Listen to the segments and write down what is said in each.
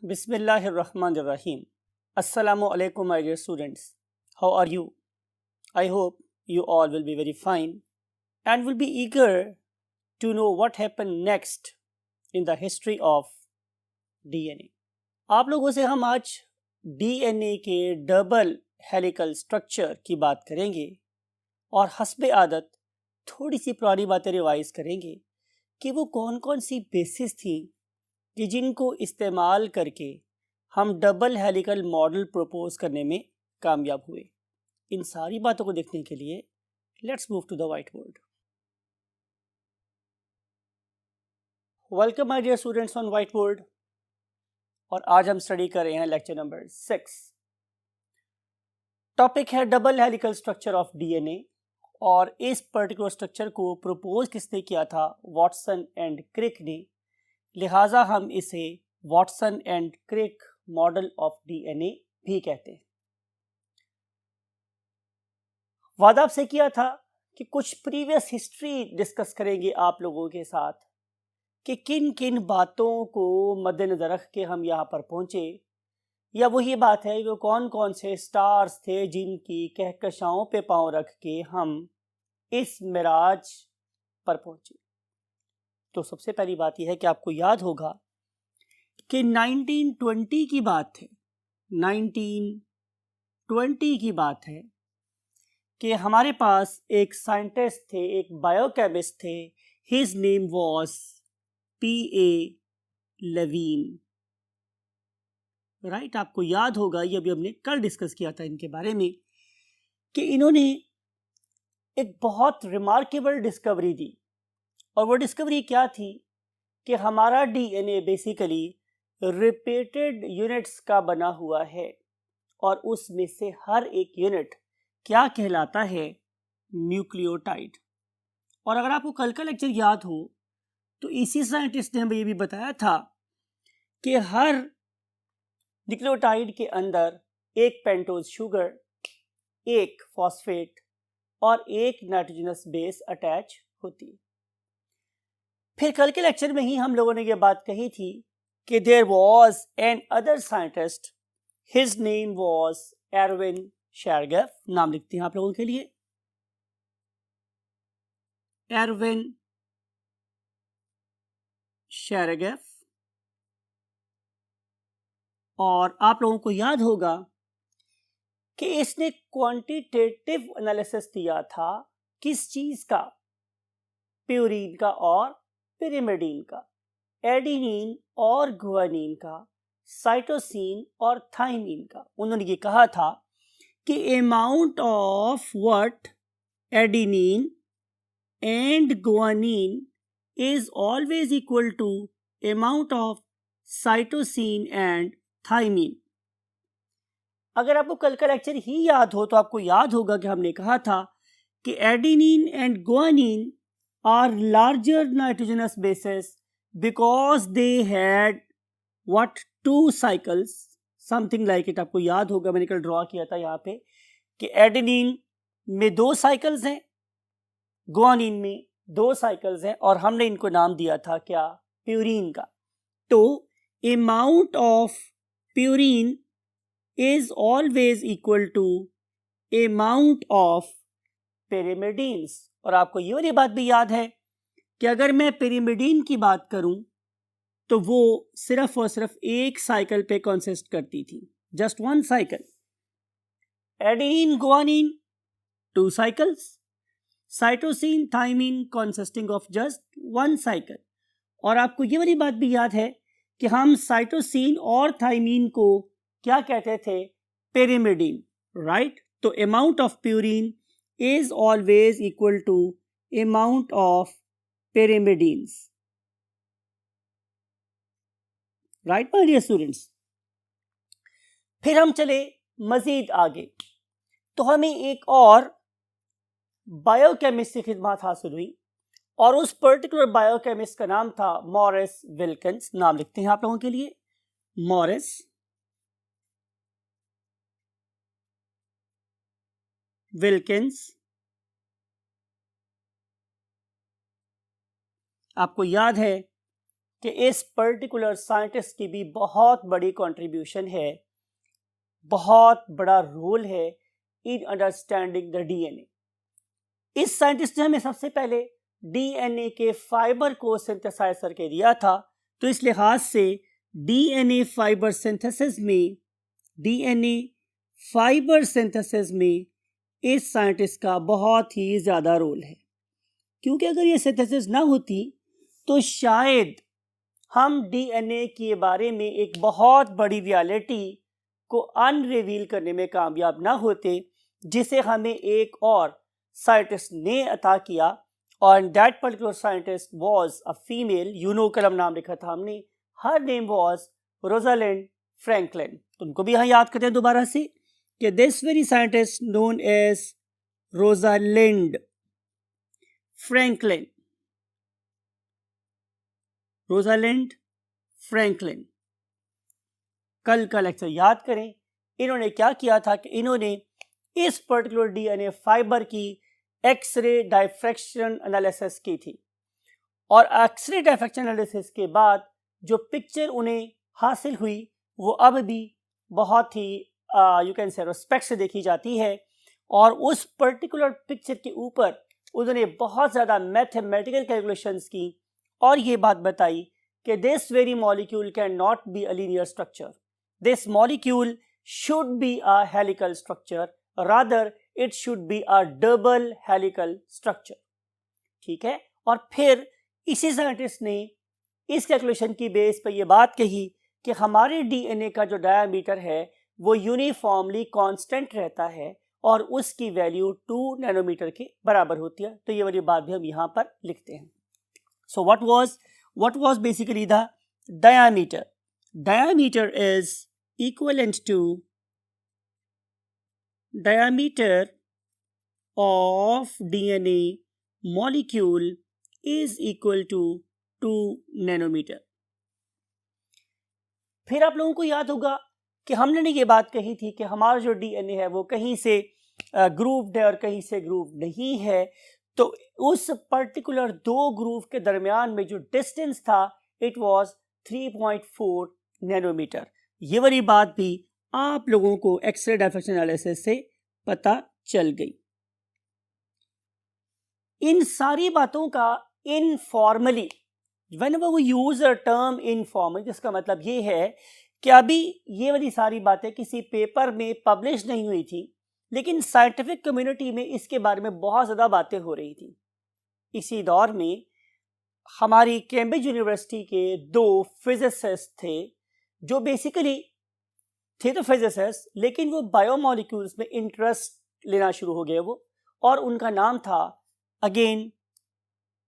Bismillahirrahmanirrahim. Assalamu alaikum, my dear students. How are you? I hope you all will be very fine and will be eager to know what happened next in the history of DNA. आप लोगों से हम आज DNA के double helical structure की बात करेंगे और हस्बे आदत थोड़ी सी पुरानी बातें रिवाइज करेंगे कि वो कौन कौन सी बेसिस थी कि जिनको इस्तेमाल करके हम डबल हेलिकल मॉडल प्रपोज करने में कामयाब हुए। इन सारी बातों को देखने के लिए let's move to the white board. Welcome my dear students on white board. और आज हम स्टडी कर रहे हैं लेक्चर नंबर 6। टॉपिक है double helical structure of DNA और इस पर्टिकुलर स्ट्रक्चर को प्रपोज किसने किया था? वॉटसन एंड क्रिक ने। लिहाजा हम इसे Watson and Crick model of DNA भी कहते हैं। वादा आपसे किया था कि कुछ प्रीवियस हिस्ट्री डिस्कस करेंगे आप लोगों के साथ कि किन किन बातों को मद्देनजर रख के हम यहाँ पर पहुंचे, या वही बात है वो कौन कौन से स्टार्स थे जिनकी कहकशाओं पे पांव रख के हम इस मिराज पर पहुंचे। तो सबसे पहली बात यह है कि आपको याद होगा कि 1920 की बात है, 1920 की बात है कि हमारे पास एक साइंटिस्ट थे, एक बायोकेमिस्ट थे। His name was P.A. Levene. Right, आपको याद होगा, ये अभी हमने कल डिस्कस किया था इनके बारे में कि इन्होंने एक बहुत रिमार्केबल डिस्कवरी दी। और वो डिस्कवरी क्या थी कि हमारा डीएनए बेसिकली रिपीटेड यूनिट्स का बना हुआ है और उसमें से हर एक यूनिट क्या कहलाता है? न्यूक्लियोटाइड। और अगर आपको कल का लेक्चर याद हो तो इसी साइंटिस्ट ने हमें ये भी बताया था कि हर न्यूक्लियोटाइड के अंदर एक पेंटोज शुगर, एक फॉस्फेट और एक नाइट्रोजनस बेस अटैच होती है। फिर कल के लेक्चर में ही हम लोगों ने ये बात कही थी कि there was an other scientist, his name was Erwin Chargaff. नाम लिखते हैं आप लोगों के लिए, एरविन शेरगेफ। और आप लोगों को याद होगा कि इसने क्वांटिटेटिव एनालिसिस दिया था किस चीज का? प्यूरीन का और पिरिमिडीन का, एडिनिन और गुआनिन का, साइटोसिन और थाइमिन का। उन्होंने ये कहा था कि amount of what? Adenine and guanine is always equal to amount of cytosine and thymine. अगर आपको कल का लेक्चर ही याद हो तो आपको याद होगा कि हमने कहा था कि adenine and guanine are larger nitrogenous bases because they had what? 2 cycles, something like it। आपको याद होगा मैंने कल ड्रॉ किया था यहाँ पे कि एडेनिन में 2 साइकिल्स हैं, गुआनिन में 2 साइकिल्स हैं और हमने इनको नाम दिया था क्या? प्यूरीन का। तो amount of purine is always equal to amount of pyrimidines. और आपको ये वाली बात भी याद है कि अगर मैं पिरिमिडीन की बात करूं तो वो सिर्फ और सिर्फ एक साइकिल पे कंसिस्ट करती थी, just 1 cycle. Adenine guanine 2 cycles, cytosine thymine consisting of just 1 cycle. और आपको ये वाली बात भी याद है कि हम साइटोसिन और थाइमिन को क्या कहते थे? Pyrimidine, right. तो amount of purine is always equal to amount of pyrimidines, right my dear students। फिर हम चले मजीद आगे तो हमें एक और बायोकेमिस्ट की खिदमत हासिल हुई और उस पर्टिकुलर बायोकेमिस्ट का नाम था मॉरिस विल्किंस। नाम लिखते हैं आप लोगों के लिए, मॉरिस विल्किंस। आपको याद है कि इस पर्टिकुलर साइंटिस्ट की भी बहुत बड़ी कंट्रीब्यूशन है, बहुत बड़ा रोल है इन अंडरस्टैंडिंग द डीएनए। इस साइंटिस्ट ने हमें सबसे पहले डीएनए के फाइबर को सिंथेसाइज करके दिया था, तो इस लिहाज से डीएनए फाइबर सिंथेसिस में इस साइंटिस्ट का बहुत ही ज़्यादा रोल है, क्योंकि अगर ये सिंथेसिस ना होती तो शायद हम डीएनए के बारे में एक बहुत बड़ी रियलिटी को अनरिवील करने में कामयाब ना होते, जिसे हमें एक और साइंटिस्ट ने अता किया। और that particular scientist was a female, कलम नाम लिखा था हमने, her name was Rosalind Franklin. तुमको भी यहाँ याद करते हैं दोबारा से कि this very scientist known as Rosalind Franklin. Rosalind Franklin, कल का लेक्चर याद करें। इन्होंने क्या किया था कि इन्होंने इस पर्टिकुलर डीएनए फाइबर की एक्सरे डायफ्रैक्शन एनालिसिस की थी, और एक्सरे डायफ्रैक्शन एनालिसिस के बाद जो पिक्चर उन्हें हासिल हुई वो अब भी बहुत ही यू कैन से रिस्पेक्ट से देखी जाती है। और उस पर्टिकुलर पिक्चर के ऊपर उन्होंने बहुत ज़्यादा मैथमेटिकल कैलकुलेशंस की और ये बात बताई कि this very molecule can not be a linear structure, this molecule should be a helical structure, rather it should be a double helical structure. ठीक है, और फिर इसी साइंटिस्ट ने इस कैलकुलेशन की बेस पर यह बात कही कि हमारे डीएनए का जो डायामीटर है वो यूनिफॉर्मली कांस्टेंट रहता है और उसकी वैल्यू 2 नैनोमीटर के बराबर होती है। तो ये वाली बात भी हम यहाँ पर लिखते हैं। सो what was basically the diameter? Diameter is equivalent to diameter of DNA molecule is equal to 2 nanometer. फिर आप लोगों को याद होगा कि हमने ये बात कही थी कि हमारा जो डीएनए है वो कहीं से ग्रूव्ड है और कहीं से ग्रूव नहीं है। तो उस पर्टिकुलर दो ग्रूव के दरमियान में जो डिस्टेंस था इट वाज 3.4 नैनोमीटर। ये वाली बात भी आप लोगों को एक्सरे डायफ्रैक्शन एनालिसिस से पता चल गई। इन सारी बातों का informally, whenever we use a term informal, जिसका मतलब ये है कि अभी ये वाली सारी बातें किसी पेपर में पब्लिश नहीं हुई थी, लेकिन साइंटिफिक कम्युनिटी में इसके बारे में बहुत ज़्यादा बातें हो रही थी। इसी दौर में हमारी कैम्ब्रिज यूनिवर्सिटी के दो फिजिसिस्ट थे जो बेसिकली थे तो फिजिसिस्ट, लेकिन वो बायोमोलिक्यूल्स में इंटरेस्ट लेना शुरू हो गए वो, और उनका नाम था again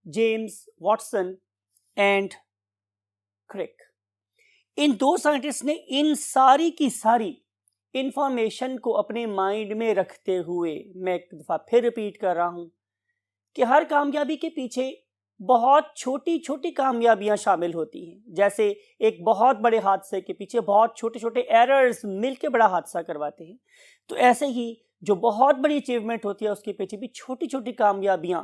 James Watson and Crick. इन दो साइंटिस्ट ने इन सारी की सारी इंफॉर्मेशन को अपने माइंड में रखते हुए, मैं एक दफ़ा फिर रिपीट कर रहा हूं कि हर कामयाबी के पीछे बहुत छोटी छोटी कामयाबियां शामिल होती हैं। जैसे एक बहुत बड़े हादसे के पीछे बहुत छोटे छोटे एरर्स मिलकर बड़ा हादसा करवाते हैं, तो ऐसे ही जो बहुत बड़ी अचीवमेंट होती है उसके पीछे भी छोटी छोटी कामयाबियां,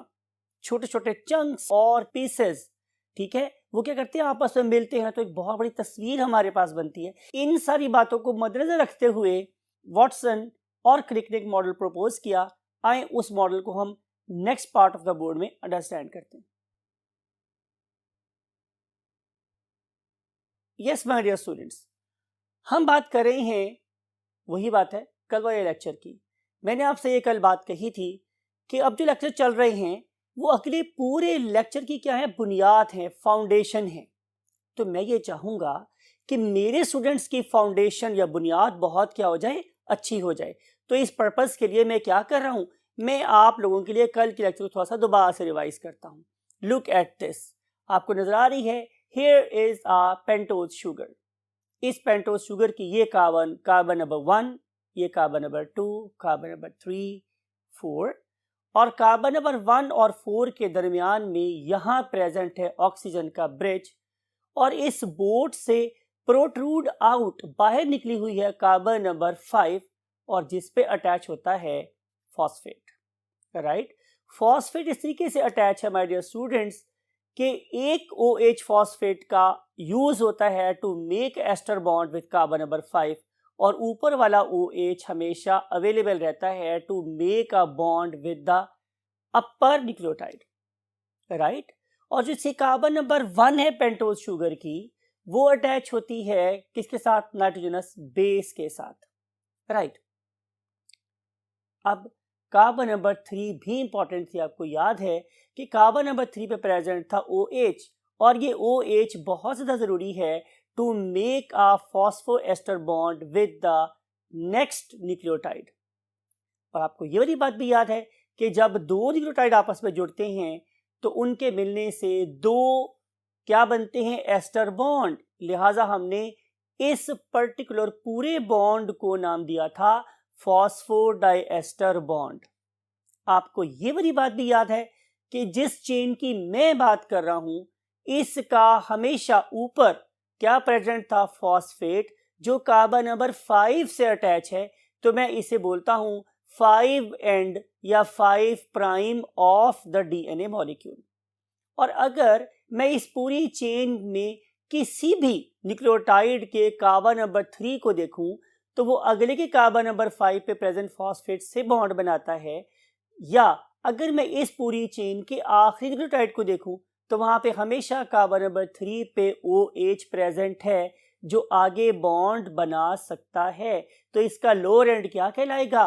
छोटे छोटे चंक्स और पीसेस, ठीक है, वो क्या करते हैं आपस में मिलते हैं तो एक बहुत बड़ी तस्वीर हमारे पास बनती है। इन सारी बातों को मद्देनजर रखते हुए वॉटसन और क्रिक ने एक मॉडल प्रपोज किया। आए उस मॉडल को हम next part of the board में अंडरस्टैंड करते हैं। यस माय डियर स्टूडेंट्स, हम बात कर रहे हैं, वही बात है कल वाले लेक्चर की। मैंने आपसे ये कल बात कही थी कि अब जो लेक्चर चल रहे हैं वो अगले पूरे लेक्चर की क्या है, बुनियाद है, फाउंडेशन है। तो मैं ये चाहूँगा कि मेरे स्टूडेंट्स की फाउंडेशन या बुनियाद बहुत क्या हो जाए, अच्छी हो जाए। तो इस पर्पस के लिए मैं क्या कर रहा हूँ, मैं आप लोगों के लिए कल के लेक्चर को थोड़ा सा दोबारा से रिवाइज करता हूँ। लुक एट दिस, आपको नजर आ रही है, here is a pentose sugar. इस पेंटोज शुगर की ये कार्बन नंबर 1, ये कार्बन नंबर 2, कार्बन नंबर 3, 4, और कार्बन नंबर 1 और 4 के दरमियान में यहाँ प्रेजेंट है ऑक्सीजन का ब्रिज, और इस बोट से प्रोट्रूड आउट बाहर निकली हुई है कार्बन नंबर 5, और जिस पे अटैच होता है फॉस्फेट। राइट, फॉस्फेट इस तरीके से अटैच है माय डियर स्टूडेंट्स कि एक OH फॉस्फेट का यूज होता है to make ester bond with carbon number 5 और ऊपर वाला OH हमेशा अवेलेबल रहता है to make a bond with the upper nucleotide, right. और जो कार्बन नंबर 1 है पेंटोज शुगर की, वो अटैच होती है किसके साथ? नाइट्रोजनस बेस के साथ, राइट। अब कार्बन नंबर 3 भी इंपॉर्टेंट थी, आपको याद है कि कार्बन नंबर 3 पे प्रेजेंट था OH और ये OH बहुत ज़्यादा ज़रूरी है to make a phosphoester bond with the next nucleotide. और आपको ये वाली बात भी याद है कि जब दो न्यूक्लियोटाइड आपस में जुड़ते हैं तो उनके मिलने से दो क्या बनते हैं? Ester bond. लिहाजा हमने इस पर्टिकुलर पूरे बॉन्ड को नाम दिया था फॉस्फोडाइएस्टर बॉन्ड। आपको ये वाली बात भी याद है कि जिस चेन की मैं बात कर रहा हूं इसका हमेशा ऊपर क्या प्रेजेंट था? फॉस्फेट, जो कार्बन नंबर 5 से अटैच है, तो मैं इसे बोलता हूं 5 एंड या 5 prime of the DNA molecule. और अगर मैं इस पूरी चेन में किसी भी न्यूक्लियोटाइड के कार्बन नंबर 3 को देखूं तो वो अगले के कार्बन नंबर 5 पे प्रेजेंट फॉस्फेट से बॉन्ड बनाता है, या अगर मैं इस पूरी चेन के आखिरी न्यूक्लियोटाइड को देखूं तो वहां पे हमेशा कार्बन नंबर 3 पे OH प्रेजेंट है जो आगे बॉन्ड बना सकता है। तो इसका लोअर एंड क्या कहलाएगा?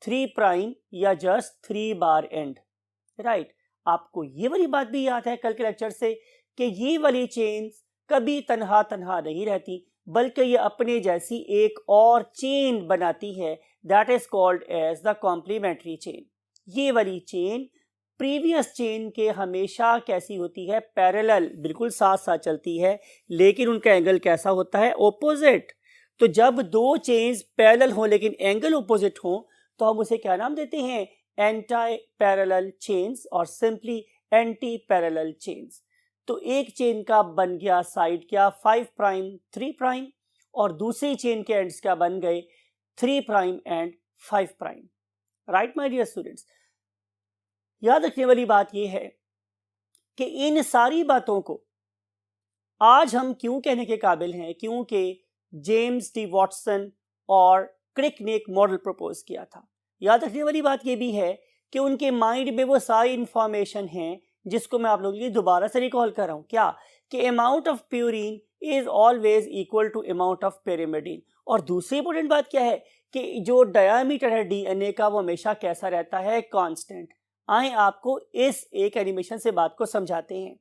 3 प्राइम या जस्ट 3 बार एंड, राइट। आपको ये वाली बात भी याद है कल के लेक्चर से कि ये वाली चेन्स कभी तन्हा तन्हा नहीं रहती, बल्कि ये अपने जैसी एक और चेन बनाती है, that is called as the complementary chain. ये वाली चेन प्रीवियस चेन के हमेशा कैसी होती है? पैरेलल, बिल्कुल साथ साथ चलती है, लेकिन उनका एंगल कैसा होता है? ऑपोजिट। तो जब दो चेन्स पैरेलल हो लेकिन एंगल ऑपोजिट हो तो हम उसे क्या नाम देते हैं? एंटी पैरेलल चेन्स और सिंपली एंटी पैरेलल चेन्स। तो एक चेन का बन गया साइड क्या? 5 प्राइम 3 प्राइम, और दूसरी चेन के एंड्स क्या बन गए? 3 prime and 5 prime, right my dear students. याद रखने वाली बात यह है कि इन सारी बातों को आज हम क्यों कहने के काबिल हैं? क्योंकि जेम्स डी वॉटसन और क्रिक ने एक मॉडल प्रपोज किया था। याद रखने वाली बात यह भी है कि उनके माइंड में वो सारी इंफॉर्मेशन है जिसको मैं आप लोगों के लिए दोबारा से रिकॉल कर रहा हूं। क्या? कि amount of purine is always equal to amount of pyrimidine. और दूसरी इंपॉर्टेंट बात क्या है कि जो डायामीटर है डीएनए का वो हमेशा कैसा रहता है? कांस्टेंट। आए आपको इस एक एनिमेशन से बात को समझाते हैं।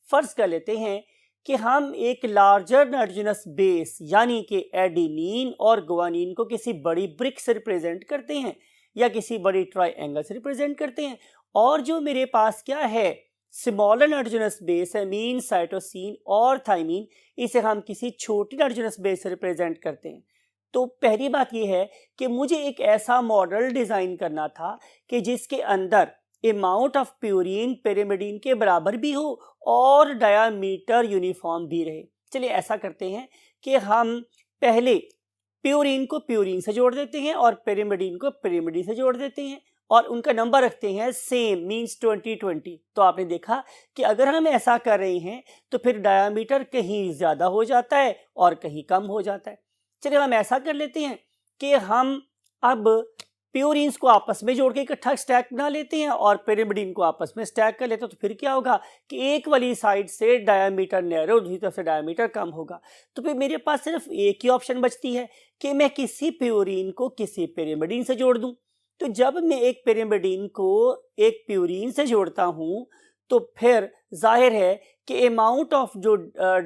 फर्ज कर लेते हैं कि हम एक लार्जर नाइट्रोजनस बेस यानी कि एडेनिन और गुआनिन को किसी बड़ी ब्रिक से रिप्रेजेंट करते हैं या किसी बड़ी ट्राइएंगल से रिप्रेजेंट करते हैं, और जो मेरे पास क्या है? स्मॉलर नाइट्रोजनस बेस है, मीन, साइटोसिन और थाइमीन, इसे हम किसी छोटी नाइट्रोजनस बेस से रिप्रेजेंट करते हैं। तो पहली बात यह है कि मुझे एक ऐसा मॉडल डिजाइन करना था कि जिसके अंदर अमाउंट ऑफ प्यूरिन पेरिमिडीन के बराबर भी हो और डायामीटर यूनिफॉर्म भी रहे। चलिए ऐसा करते हैं कि हम पहले प्यूरिन को प्यूरिन से जोड़ देते हैं और पेरिमिडीन को पेरिमिडीन से जोड़ देते हैं और उनका नंबर रखते हैं सेम, मींस 20-20। तो आपने देखा कि अगर हम ऐसा कर रहे हैं तो फिर डायामीटर कहीं ज़्यादा हो जाता है और कहीं कम हो जाता है। चलिए हम ऐसा कर लेते हैं कि हम अब प्यूरिन्स को आपस में जोड़ के इकट्ठा स्टैक बना लेते हैं और पेरिमिडीन को आपस में स्टैक कर लेते हैं। तो फिर क्या होगा कि एक वाली साइड से डायामीटर नैरो, दूसरी तरफ से डायामीटर कम होगा। तो फिर मेरे पास सिर्फ एक ही ऑप्शन बचती है कि मैं किसी प्यूरिन को किसी पेरिमिडीन से जोड़ दूं। तो जब मैं एक पेरिमिडीन को एक प्यूरिन से जोड़ता हूं तो फिर जाहिर है कि अमाउंट ऑफ जो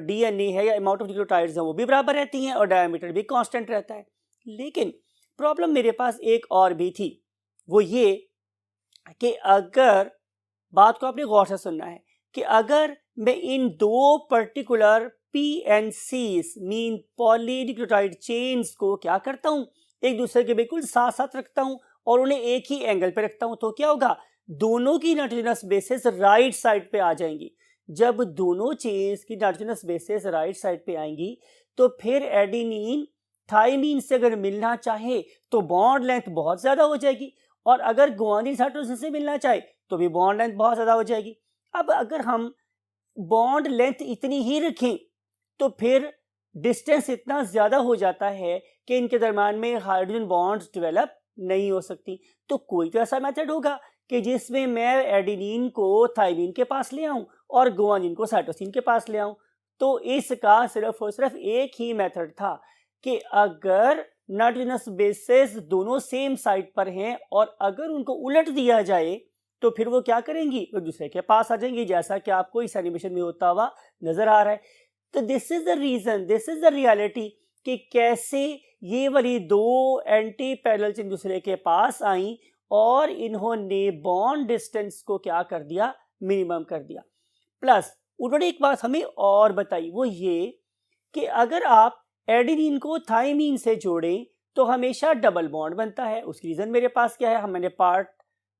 डीएनए है या अमाउंट ऑफ न्यूक्लियोटाइड्स हैं वो भी बराबर रहती हैं और डायामीटर भी कांस्टेंट रहता है। लेकिन प्रॉब्लम मेरे पास एक और भी थी, वो ये कि अगर बात को आपने गौर से सुनना है कि अगर मैं इन दो particular PNCs mean polynucleotide chains को क्या करता हूं? एक दूसरे के बिल्कुल साथ साथ रखता हूं और उन्हें एक ही एंगल पे रखता हूं, तो क्या होगा? दोनों की नाइट्रोजनस बेसेस राइट साइड पे आ जाएंगी। जब दोनों चेन्स की नाइट्रोजनस बेसेस राइट साइड पे आएंगी तो फिर एडेनिन थाइमीन से अगर मिलना चाहे तो बॉन्ड लेंथ बहुत ज्यादा हो जाएगी, और अगर गुआनिन साइटोसिन से मिलना चाहे तो भी बॉन्ड लेंथ बहुत ज्यादा हो जाएगी। अब अगर हम बॉन्ड लेंथ इतनी ही रखें तो फिर डिस्टेंस इतना ज़्यादा हो जाता है कि इनके दरम्यान में हाइड्रोजन बॉन्ड्स डेवलप नहीं हो सकती। तो कोई तो ऐसा मेथड होगा कि जिसमें मैं एडेनिन को थाइमिन के पास ले आऊं और गुआनिन को साइटोसिन के पास ले आऊं। तो इसका सिर्फ और सिर्फ एक ही मेथड था कि अगर नाइट्रोजनस बेसेस दोनों सेम साइड पर हैं और अगर उनको उलट दिया जाए तो फिर वो क्या करेंगी, एक दूसरे के पास आ जाएंगी, जैसा कि आपको इस एनिमेशन में होता हुआ नजर आ रहा है। तो this is the reason, this is the reality कि कैसे ये वाली दो एंटी पैरेलल्स एक दूसरे के पास आई और इन्होंने बॉन्ड डिस्टेंस को क्या कर दिया, मिनिमम कर दिया। प्लस उन्होंने एक बात हमें और बताई, वो ये कि अगर आप एडेनिन को थाइमीन से जोड़ें तो हमेशा डबल बॉन्ड बनता है। उसकी रीजन मेरे पास क्या है, मैंने पार्ट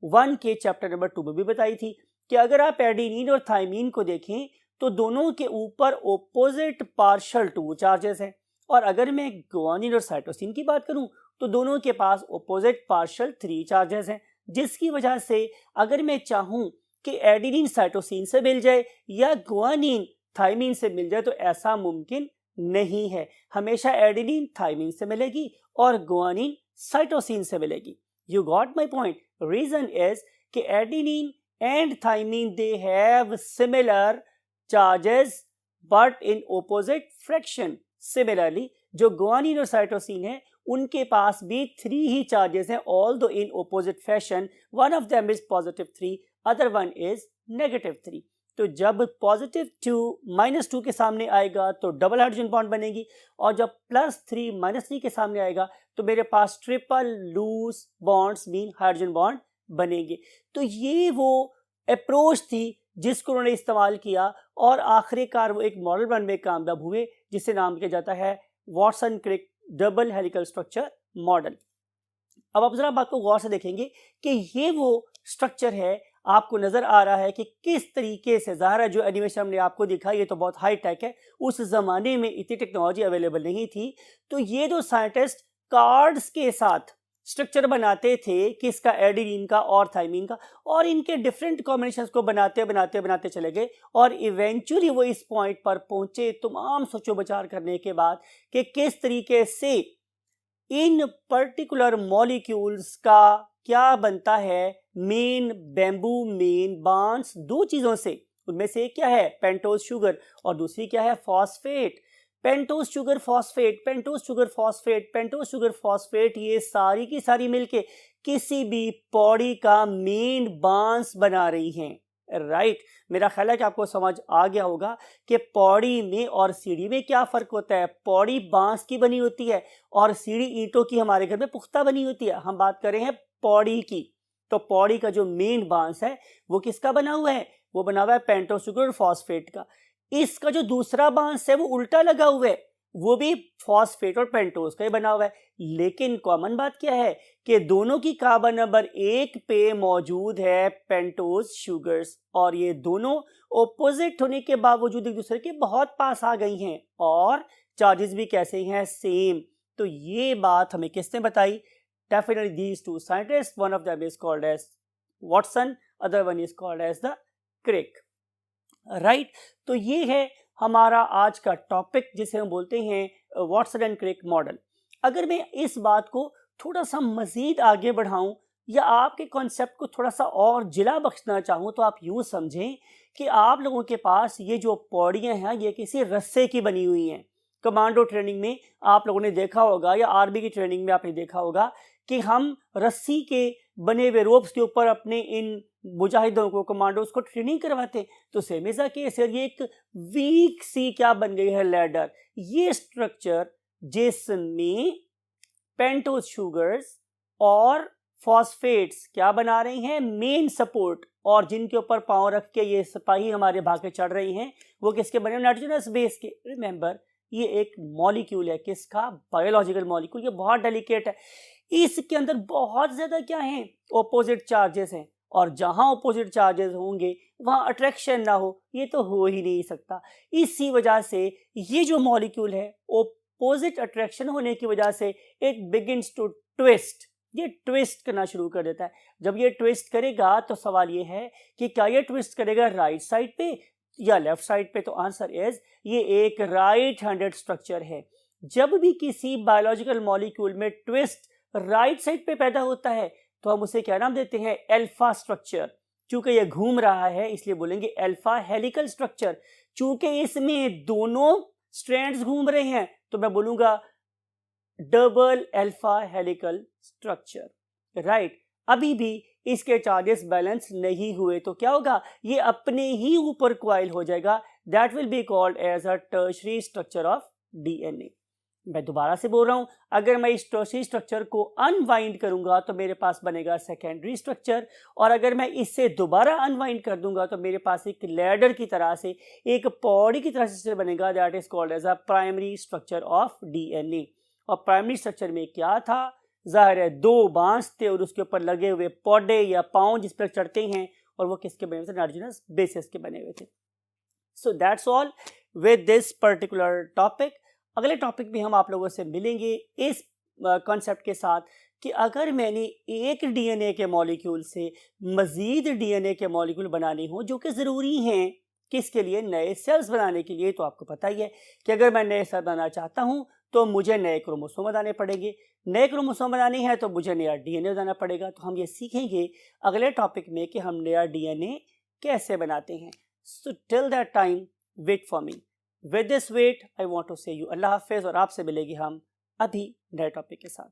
1 के चैप्टर नंबर 2 में भी बताई थी कि अगर आप एडेनिन और थाइमीन को देखें तो दोनों के ऊपर ओपोजिट पार्शियल 2 चार्जेस हैं, और अगर मैं गुआनिन और साइटोसिन की बात करूं तो दोनों के पास ओपोजिट पार्शियल 3 चार्जेस हैं, जिसकी वजह से अगर मैं चाहूं कि एडेनिन साइटोसिन से मिल जाए या गुआनिन थाइमीन से मिल जाए तो ऐसा मुमकिन नहीं है। हमेशा एडेनिन थाइमीन से मिलेगी और गुआनिन साइटोसिन से मिलेगी। You got my point. Reason is कि adenine and thymine they have similar charges but in opposite fraction. Similarly जो गुआनिन और साइटोसिन है उनके पास भी 3 ही चार्जेस हैं, although in opposite fashion. One of them is +3, other one is -3। तो जब +2 -2 के सामने आएगा तो डबल हाइड्रोजन बॉन्ड बनेगी, और जब +3 -3 के सामने आएगा तो मेरे पास triple loose bonds mean hydrogen bond बनेंगे। तो ये वो अप्रोच थी जिसको उन्होंने इस्तेमाल किया और आखिरकार वो एक मॉडल बनने में कामयाब हुए जिसे नाम किया जाता है Watson Crick double helical structure model. अब आप जरा बात को गौर से देखेंगे कि ये वो स्ट्रक्चर है, आपको नजर आ रहा है कि किस तरीके से, ज़ाहिर है जो एनिमेशन हमने आपको दिखा ये तो बहुत हाई टेक है, उस जमाने में इतनी टेक्नोलॉजी अवेलेबल नहीं थी। तो ये दो साइंटिस्ट कार्ड्स के साथ स्ट्रक्चर बनाते थे, किसका, एडेनिन का और थाइमीन का, और इनके डिफरेंट कॉम्बिनेशंस को बनाते बनाते बनाते चले गए और इवेंचुअली वो इस पॉइंट पर पहुंचे तमाम सोचो विचार करने के बाद कि किस तरीके से इन पर्टिकुलर मॉलिक्यूल्स का क्या बनता है, मेन बैम्बू मेन बांड्स दो चीजों से, उनमें से एक क्या है, पेंटोज शुगर, और दूसरी क्या है, phosphate. Pentose sugar phosphate, pentose sugar phosphate, pentose sugar phosphate, ये सारी की सारी मिलके किसी भी पौड़ी का मेन बांस बना रही हैं। राइट, मेरा ख्याल है कि आपको समझ आ गया होगा कि पौड़ी में और सीढ़ी में क्या फर्क होता है। पौड़ी बांस की बनी होती है और सीढ़ी ईंटों की हमारे घर में पुख्ता बनी होती है। हम बात कर रहे हैं पौड़ी की, तो पौड़ी का जो मेन बांस है वो किसका बना हुआ है, वो बना हुआ है पेंटोज शुगर फॉस्फेट का। इसका जो दूसरा बांस है वो उल्टा लगा हुआ है, वो भी फॉस्फेट और पेंटोज का ही बना हुआ है। लेकिन कॉमन बात क्या है कि दोनों की कार्बन नंबर 1 पे मौजूद है पेंटोज शुगर्स, और ये दोनों ऑपोजिट होने के बावजूद एक दूसरे के बहुत पास आ गई हैं और चार्जेस भी कैसे हैं, सेम। तो ये बात हमें किसने बताई, definitely these two scientist, one of them is called as Watson, other one is called as the Crick. Right, तो ये है हमारा आज का टॉपिक जिसे हम बोलते हैं वाटसन एंड क्रिक मॉडल। अगर मैं इस बात को थोड़ा सा मजीद आगे बढ़ाऊं या आपके कॉन्सेप्ट को थोड़ा सा और जिला बख्शना चाहूं तो आप यूं समझें कि आप लोगों के पास ये जो पौड़ियां हैं ये किसी रस्से की बनी हुई हैं। कमांडो ट्रेनिंग में आप लोगों ने देखा होगा या आर्मी की ट्रेनिंग में आपने देखा होगा कि हम रस्सी के बने हुए रोप्स के ऊपर अपने इन मुजाहिदों को, कमांडोज को ट्रेनिंग करवाते। तो सेम इज द केस, ये एक वीक सी क्या बन गई है, लैडर। ये स्ट्रक्चर जिसमें पेंटोज शुगर्स और फॉस्फेट्स क्या बना रही हैं, मेन सपोर्ट, और जिनके ऊपर पांव रख के ये सिपाही हमारे भागे चढ़ रही हैं, वो किसके बने, नाइट्रोजनस बेस के। रिमेंबर, ये एक मॉलिक्यूल है, किसका, बायोलॉजिकल मॉलिक्यूल। ये बहुत डेलिकेट है, इसके अंदर बहुत ज्यादा क्या है, ऑपोजिट चार्जेस हैं, और जहां ऑपोजिट चार्जेस होंगे वहां अट्रैक्शन ना हो, ये तो हो ही नहीं सकता। इसी वजह से ये जो मॉलिक्यूल है ऑपोजिट अट्रैक्शन होने की वजह से इट बिगिंस टू ट्विस्ट, ये ट्विस्ट करना शुरू कर देता है। जब ये ट्विस्ट करेगा तो सवाल ये है कि क्या ये ट्विस्ट करेगा राइट साइड पे या लेफ्ट साइड पे, तो आंसर इज ये एक राइट हैंडेड स्ट्रक्चर है। जब भी किसी बायोलॉजिकल मॉलिक्यूल में ट्विस्ट राइट साइड पे पैदा होता है तो हम उसे क्या नाम देते हैं, अल्फा स्ट्रक्चर। चूंकि ये घूम रहा है इसलिए बोलेंगे अल्फा हेलिकल स्ट्रक्चर। चूंकि इसमें दोनों स्ट्रैंड्स घूम रहे हैं तो मैं बोलूंगा double alpha helical structure, right. अभी भी इसके चार्जेस बैलेंस नहीं हुए तो क्या होगा, ये अपने ही ऊपर कॉइल हो जाएगा। That will be called as a tertiary structure of DNA. मैं दोबारा से बोल रहा हूं, अगर मैं इस टर्शरी स्ट्रक्चर को अनवाइंड करूंगा तो मेरे पास बनेगा सेकेंडरी स्ट्रक्चर, और अगर मैं इससे दोबारा अनवाइंड कर दूंगा तो मेरे पास एक लैडर की तरह से, एक पौड़ी की तरह से बनेगा। That is called as a primary structure of DNA. और प्राइमरी स्ट्रक्चर में क्या था, जाहिर है दो बांस थे और उसके ऊपर लगे हुए पौधे या पाँव जिस पर चढ़ते हैं, और वो किसके बने हुए थे, नाइट्रोजनस बेसिस के बने हुए थे। So that's all with this particular topic. अगले टॉपिक में हम आप लोगों से मिलेंगे इस कॉन्सेप्ट के साथ कि अगर मैंने एक डीएनए के मॉलिक्यूल से मजीद डीएनए के मॉलिक्यूल बनाने हो जो कि ज़रूरी हैं किसके लिए, नए सेल्स बनाने के लिए, तो आपको पता ही है कि अगर मैं नए सेल बनाना चाहता हूं तो मुझे नए क्रोमोसोम बनाने पड़ेंगे। नए क्रोमोसोम बनाने हैं तो मुझे नया डीएनए बनाना पड़ेगा। तो हम ये सीखेंगे अगले टॉपिक में कि हम नया डीएनए कैसे बनाते हैं। So till that time wait for me. With this wait I want to say you अल्लाह हाफिज़, और आपसे मिलेंगे हम अभी नए टॉपिक के साथ।